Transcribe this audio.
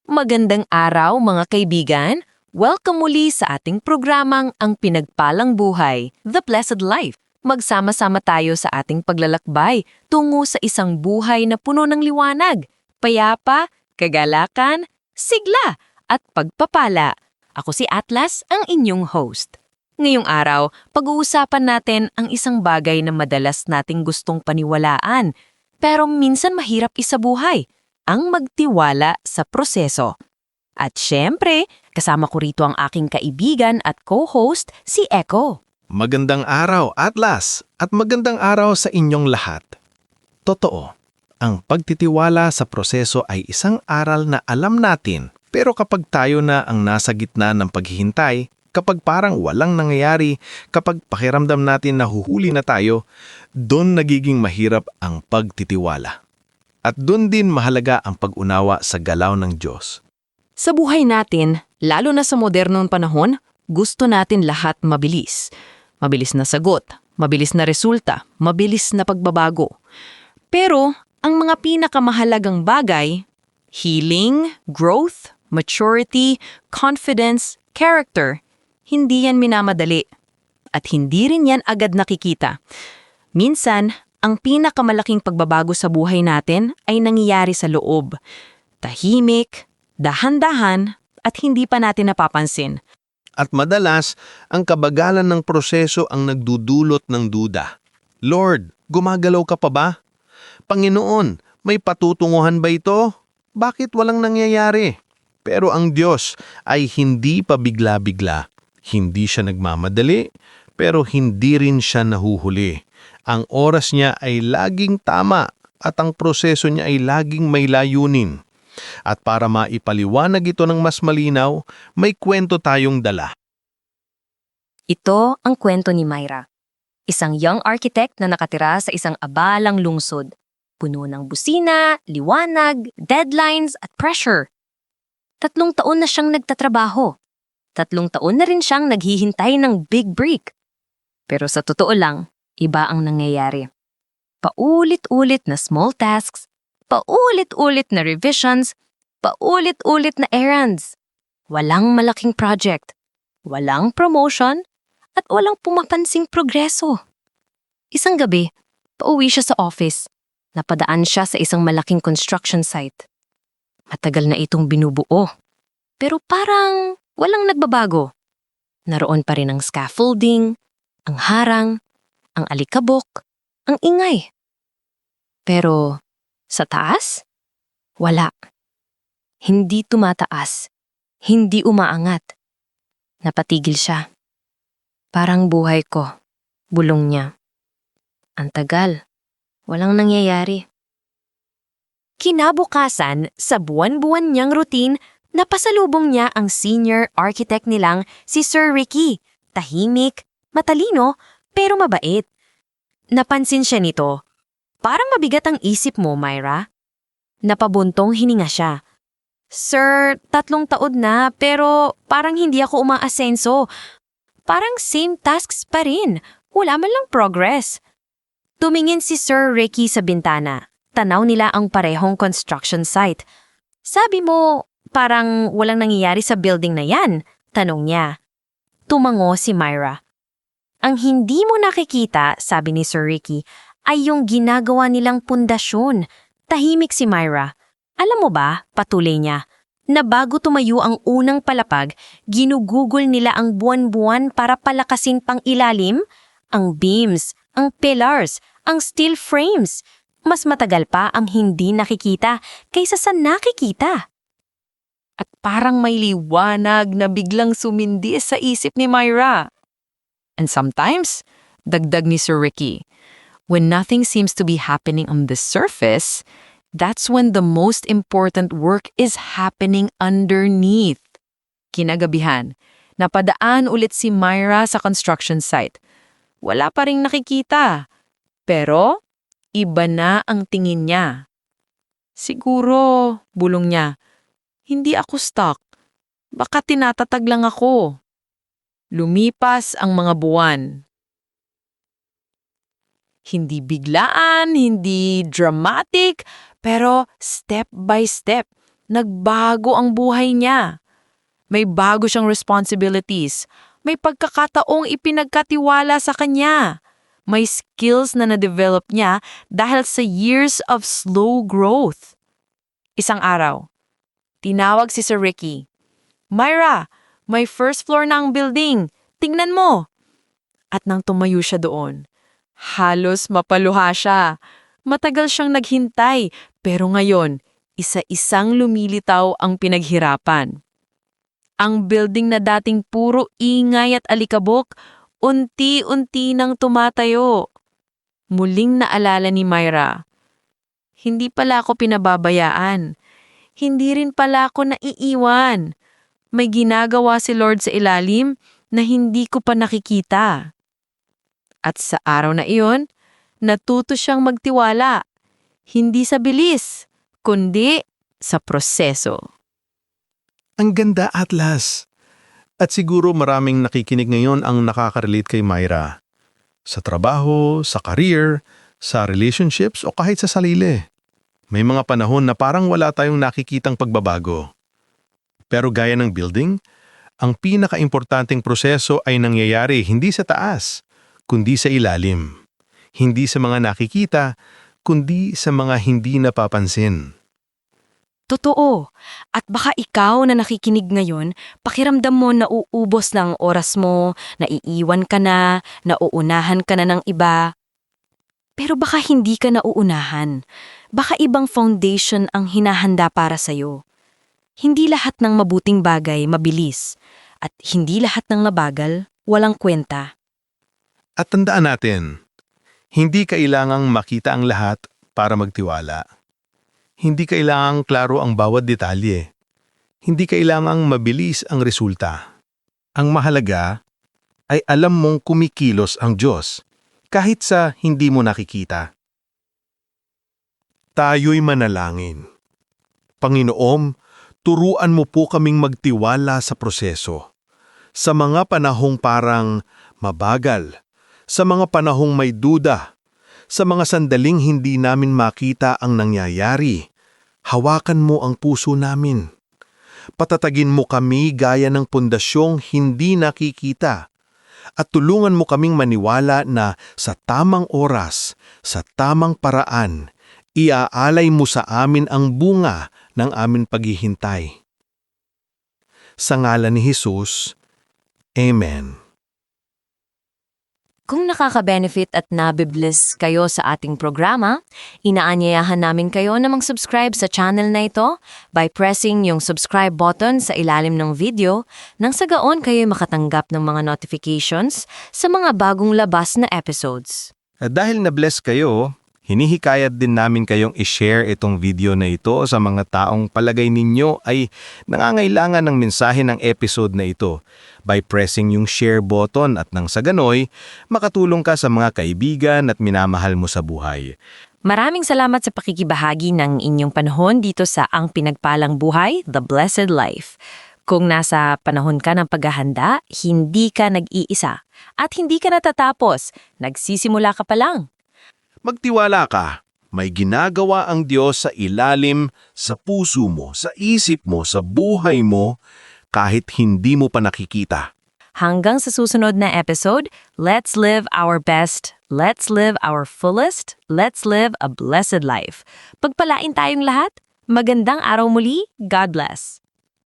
Magandang araw mga kaibigan! Welcome muli sa ating programang Ang Pinagpalang Buhay, The Blessed Life. Magsama-sama tayo sa ating paglalakbay tungo sa isang buhay na puno ng liwanag, payapa, kagalakan, sigla, at pagpapala. Ako si Atlas, ang inyong host. Ngayong araw, pag-uusapan natin ang isang bagay na madalas nating gustong paniwalaan, pero minsan mahirap isabuhay, ang magtiwala sa proseso. At syempre, kasama ko rito ang aking kaibigan at co-host, si Echo. Magandang araw, Atlas, at magandang araw sa inyong lahat. Totoo, ang pagtitiwala sa proseso ay isang aral na alam natin, pero kapag tayo na ang nasa gitna ng paghihintay, kapag parang walang nangyayari, kapag pakiramdam natin na huhuli na tayo, doon nagiging mahirap ang pagtitiwala. At doon din mahalaga ang pag-unawa sa galaw ng Diyos. Sa buhay natin, lalo na sa modernong panahon, gusto natin lahat mabilis. Mabilis na sagot, mabilis na resulta, mabilis na pagbabago. Pero ang mga pinakamahalagang bagay, healing, growth, maturity, confidence, character, hindi yan minamadali. At hindi rin yan agad nakikita. Minsan, ang pinakamalaking pagbabago sa buhay natin ay nangyayari sa loob. Tahimik, dahan-dahan, at hindi pa natin napapansin. At madalas, ang kabagalan ng proseso ang nagdudulot ng duda. Lord, gumagalaw ka pa ba? Panginoon, may patutunguhan ba ito? Bakit walang nangyayari? Pero ang Diyos ay hindi pa bigla-bigla. Hindi siya nagmamadali, pero hindi rin siya nahuhuli. Ang oras niya ay laging tama at ang proseso niya ay laging may layunin. At para maipaliwanag ito ng mas malinaw, may kwento tayong dala. Ito ang kwento ni Myra, isang young architect na nakatira sa isang abalang lungsod. Puno ng busina, liwanag, deadlines at pressure. 3 taon na siyang nagtatrabaho. 3 taon na rin siyang naghihintay ng big break. Pero sa totoo lang, iba ang nangyayari. Paulit-ulit na small tasks, paulit-ulit na revisions, paulit-ulit na errands. Walang malaking project, walang promotion, at walang pumapansing progreso. Isang gabi, pauwi siya sa office. Napadaan siya sa isang malaking construction site. Matagal na itong binubuo, pero parang walang nagbabago. Naroon pa rin ang scaffolding, ang harang, ang alikabok, ang ingay. Pero sa taas? Wala. Hindi tumataas. Hindi umaangat. Napatigil siya. Parang buhay ko. Bulong niya. Ang tagal. Walang nangyayari. Kinabukasan, sa buwan-buwan niyang routine, napasalubong niya ang senior architect nilang si Sir Ricky. Tahimik, matalino, pero mabait. Napansin siya nito. Parang mabigat ang isip mo, Myra. Napabuntong hininga siya. Sir, 3 taon na pero parang hindi ako umaasenso. Parang same tasks pa rin. Wala man lang progress. Tumingin si Sir Ricky sa bintana. Tanaw nila ang parehong construction site. Sabi mo, parang walang nangyayari sa building na yan, tanong niya. Tumango si Myra. Ang hindi mo nakikita, sabi ni Sir Ricky, ay yung ginagawa nilang pundasyon. Tahimik si Myra. Alam mo ba, patuloy niya, na bago tumayo ang unang palapag, ginugugol nila ang buwan-buwan para palakasin pang ilalim? Ang beams, ang pillars, ang steel frames. Mas matagal pa ang hindi nakikita kaysa sa nakikita. At parang may liwanag na biglang sumindi sa isip ni Myra. And sometimes, dagdag ni Sir Ricky, when nothing seems to be happening on the surface, that's when the most important work is happening underneath. Kinagabihan, napadaan ulit si Myra sa construction site. Wala pa ring nakikita, pero iba na ang tingin niya. Siguro, bulong niya, hindi ako stuck. Baka tinatatag lang ako. Lumipas ang mga buwan. Hindi biglaan, hindi dramatic, pero step by step, nagbago ang buhay niya. May bago siyang responsibilities. May pagkakataong ipinagkatiwala sa kanya. May skills na na-develop niya dahil sa years of slow growth. Isang araw, tinawag si Sir Ricky. Myra, may first floor na ang building. Tingnan mo. At nang tumayo siya doon, halos mapaluha siya. Matagal siyang naghintay, pero ngayon, isa-isang lumilitaw ang pinaghirapan. Ang building na dating puro ingay at alikabok, unti-unti nang tumatayo. Muling naalala ni Myra, hindi pala ako pinababayaan. Hindi rin pala ako naiiwan. May ginagawa si Lord sa ilalim na hindi ko pa nakikita. At sa araw na iyon, natuto siyang magtiwala. Hindi sa bilis, kundi sa proseso. Ang ganda, Atlas. At siguro maraming nakikinig ngayon ang nakaka-relate kay Myra. Sa trabaho, sa career, sa relationships o kahit sa sarili. May mga panahon na parang wala tayong nakikitang pagbabago. Pero gaya ng building, ang pinaka-importanting proseso ay nangyayari hindi sa taas, kundi sa ilalim. Hindi sa mga nakikita, kundi sa mga hindi napapansin. Totoo. At baka ikaw na nakikinig ngayon, pakiramdam mo na uubos na ang oras mo, naiiwan ka na, nauunahan ka na ng iba. Pero baka hindi ka nauunahan. Baka ibang foundation ang hinahanda para sa'yo. Hindi lahat ng mabuting bagay mabilis. At hindi lahat ng mabagal, walang kwenta. At tandaan natin, hindi kailangang makita ang lahat para magtiwala. Hindi kailangang klaro ang bawat detalye. Hindi kailangang mabilis ang resulta. Ang mahalaga ay alam mong kumikilos ang Diyos kahit sa hindi mo nakikita. Tayo'y manalangin. Panginoon, turuan mo po kaming magtiwala sa proseso. Sa mga panahong parang mabagal, sa mga panahong may duda, sa mga sandaling hindi namin makita ang nangyayari, hawakan mo ang puso namin. Patatagin mo kami gaya ng pundasyong hindi nakikita at tulungan mo kaming maniwala na sa tamang oras, sa tamang paraan, iaalay mo sa amin ang bunga ng aming paghihintay. Sa ngalan ni Jesus, Amen. Kung nakaka-benefit at nabibless kayo sa ating programa, inaanyayahan namin kayo na mag-subscribe sa channel na ito by pressing yung subscribe button sa ilalim ng video nang sa gaon kayo makatanggap ng mga notifications sa mga bagong labas na episodes. At dahil na-bless kayo, hinihikayat din namin kayong i-share itong video na ito sa mga taong palagay ninyo ay nangangailangan ng mensahe ng episode na ito by pressing yung share button at nang sa ganoy, makatulong ka sa mga kaibigan at minamahal mo sa buhay. Maraming salamat sa pakikibahagi ng inyong panahon dito sa Ang Pinagpalang Buhay, The Blessed Life. Kung nasa panahon ka ng paghahanda, hindi ka nag-iisa at hindi ka natatapos, nagsisimula ka pa lang. Magtiwala ka. May ginagawa ang Diyos sa ilalim, sa puso mo, sa isip mo, sa buhay mo, kahit hindi mo pa nakikita. Hanggang sa susunod na episode, let's live our best, let's live our fullest, let's live a blessed life. Pagpalain tayong lahat. Magandang araw muli. God bless.